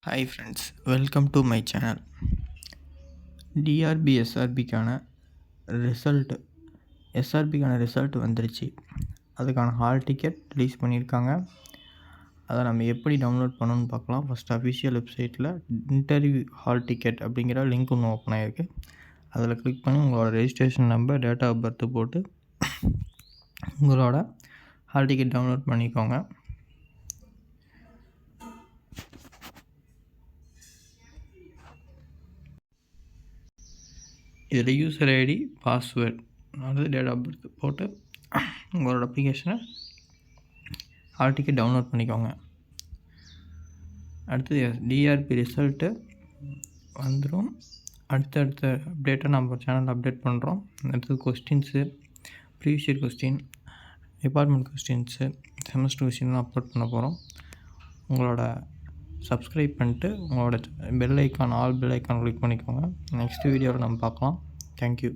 Hi friends, welcome to my channel. TRB எஸ்ஆர்பிக்கான result வந்துருச்சு. அதுக்கான ஹால் டிக்கெட் ரிலீஸ் பண்ணியிருக்காங்க. அதை நம்ம எப்படி டவுன்லோட் பண்ணணும்னு பார்க்கலாம். ஃபஸ்ட் அஃபிஷியல் வெப்சைட்டில் இன்டர்வியூ ஹால் டிக்கெட் அப்படிங்கிற லிங்க் ஒன்று ஓப்பன் ஆகிருக்கு. அதில் கிளிக் பண்ணி உங்களோட registration number, date of birth போட்டு உங்களோட ஹால் டிக்கெட் டவுன்லோட் பண்ணிக்கோங்க. இதில் யூசர் ஐடி, பாஸ்வேர்ட், அதாவது டேட் ஆஃப் பர்த் போட்டு உங்களோட அப்ளிகேஷனை ஹால் டிக்கெட் டவுன்லோட் பண்ணிக்கோங்க. அடுத்தது டிஆர்பி ரிசல்ட்டு வந்துடும். அடுத்த அப்டேட்டை நம்ம சேனலில் அப்டேட் பண்ணுறோம். அடுத்தது questions, previous year question, department questions, semester கொஸ்டின்லாம் அப்லோட் பண்ண போகிறோம். உங்களோட சப்ஸ்கிரைப் பண்ணிட்டு உங்களோட ஆல் பெல் ஐக்கான் கிளிக் பண்ணிக்கோங்க. நெக்ஸ்ட் வீடியோவில் நம்ம பார்க்கலாம். தேங்க்யூ.